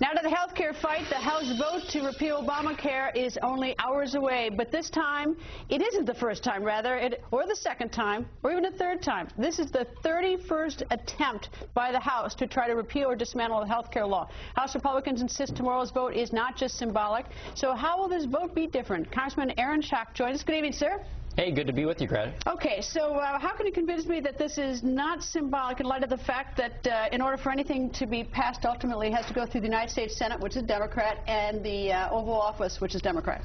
Now to the health care fight. The House vote to repeal Obamacare is only hours away. But this time, it isn't the first time, or the second time, or even a third time. This is the 31st attempt by the House to try to repeal or dismantle the health care law. House Republicans insist tomorrow's vote is not just symbolic. So how will this vote be different? Congressman Schock joins us. Good evening, sir. Hey, good to be with you, Greta. Okay, so how can you convince me that this is not symbolic in light of the fact that in order for anything to be passed, ultimately it has to go through the United States Senate, which is Democrat, and the Oval Office, which is Democrat?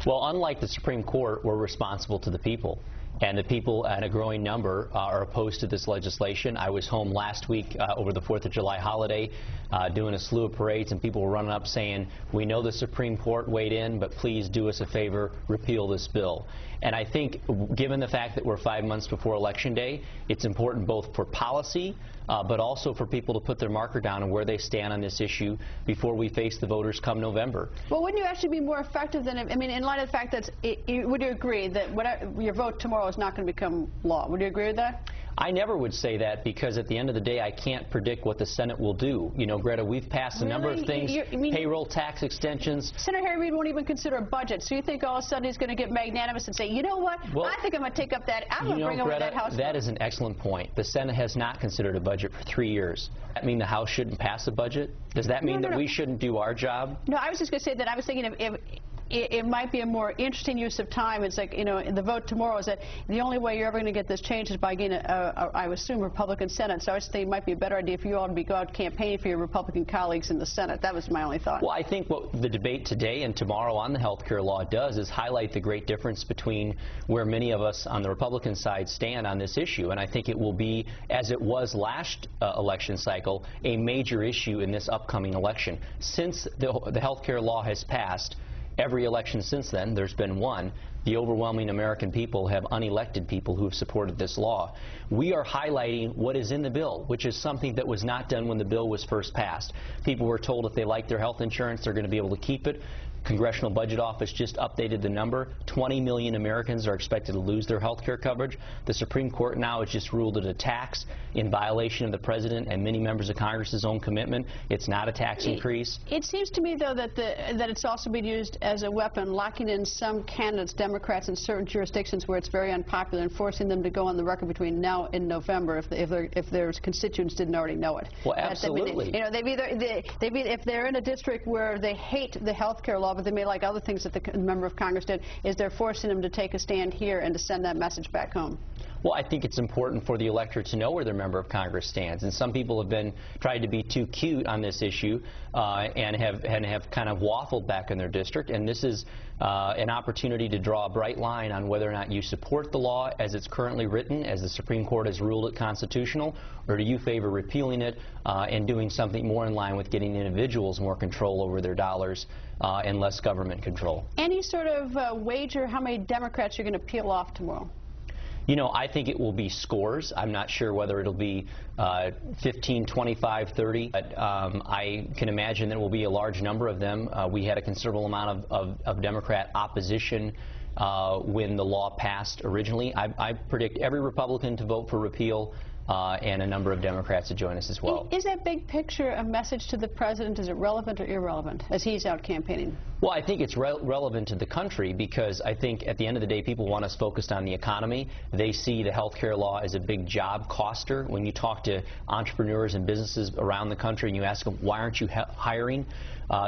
Well, unlike the Supreme Court, we're responsible to the people. And the people, and a growing number, are opposed to this legislation. I was home last week over the 4th of July holiday doing a slew of parades, and people were running up saying, we know the Supreme Court weighed in, but please do us a favor, repeal this bill. And I think, given the fact that we're 5 months before Election Day, it's important both for policy, but also for people to put their marker down on where they stand on this issue before we face the voters come November. Well, wouldn't you actually be more effective than, I mean, in light of the fact that, would you agree that your vote tomorrow is not going to become law? Would you agree with that? I never would say that, because at the end of the day, I can't predict what the Senate will do. You know, Greta, we've passed a number of things, payroll tax extensions. Senator Harry Reid won't even consider a budget, so you think all of a sudden he's going to get magnanimous and say, you know what, well, I think I'm going to take up that, I'm going to bring over that House. That is an excellent point. The Senate has not considered a budget for 3 years. Does that mean the House shouldn't pass a budget? Does that mean that we shouldn't do our job? No, I was just going to say that I was thinking if it might be a more interesting use of time. It's like, you know, the vote tomorrow is that the only way you're ever going to get this changed is by getting I would assume, Republican Senate. So I just think it might be a better idea for you all to go out campaigning for your Republican colleagues in the Senate. That was my only thought. Well, I think what the debate today and tomorrow on the health care law does is highlight the great difference between where many of us on the Republican side stand on this issue. And I think it will be, as it was last election cycle, a major issue in this upcoming election. Since the health care law has passed, every election since then, there's been one, the overwhelming American people have unelected people who have supported this law. We are highlighting what is in the bill, which is something that was not done when the bill was first passed. People were told if they like their health insurance, they're going to be able to keep it. Congressional Budget Office just updated the number. 20 million Americans are expected to lose their health care coverage. The Supreme Court now has just ruled it a tax in violation of the President and many members of Congress's own commitment. It's not a tax increase. It seems to me, though, that it's also been used as a weapon, locking in some candidates, Democrats, in certain jurisdictions where it's very unpopular, and forcing them to go on the record between now and November if their constituents didn't already know it. Well, absolutely. You know, if they're in a district where they hate the health care law, but they may like other things that the member of Congress did, is they're forcing them to take a stand here and to send that message back home. Well, I think it's important for the electorate to know where their member of Congress stands, and some people have tried to be too cute on this issue and have kind of waffled back in their district, and this is an opportunity to draw a bright line on whether or not you support the law as it's currently written, as the Supreme Court has ruled it constitutional, or do you favor repealing it and doing something more in line with getting individuals more control over their dollars and less government control. Any sort of wager how many Democrats you're going to peel off tomorrow? You know, I think it will be scores. I'm not sure whether it'll be 15, 25, 30, but I can imagine there will be a large number of them. We had a considerable amount of Democrat opposition when the law passed originally. I predict every Republican to vote for repeal and a number of Democrats to join us as well. Is that big picture a message to the President? Is it relevant or irrelevant as he's out campaigning? Well, I think it's relevant to the country, because I think at the end of the day, people want us focused on the economy. They see the health care law as a big job coster. When you talk to entrepreneurs and businesses around the country and you ask them, why aren't you hiring?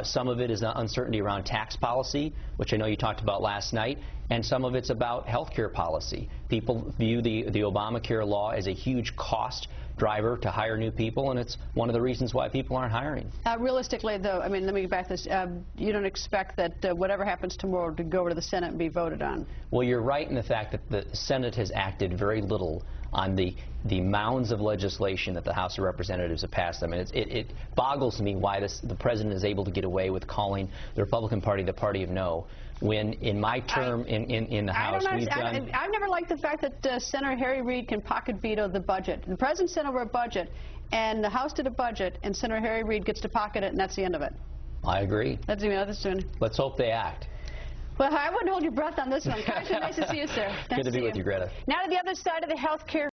Some of it is uncertainty around tax policy, which I know you talked about last night, and some of it's about health care policy. People view the Obamacare law as a huge cost driver to hire new people, and it's one of the reasons why people aren't hiring. Realistically, though, I mean, let me get back to this. You don't expect that whatever happens tomorrow to go over to the Senate and be voted on? Well, you're right in the fact that the Senate has acted very little on the mounds of legislation that the House of Representatives have passed. I mean, it boggles me why the President is able to get away with calling the Republican Party the party of no, when in my term in the House we've done... I've never liked the fact that Senator Harry Reid can pocket veto the budget. The President sent over a budget, and the House did a budget, and Senator Harry Reid gets to pocket it, and that's the end of it. I agree. Let's hope they act. Well, I wouldn't hold your breath on this one. Nice to see you, sir. Good to be with you, Greta. Now to the other side of the health care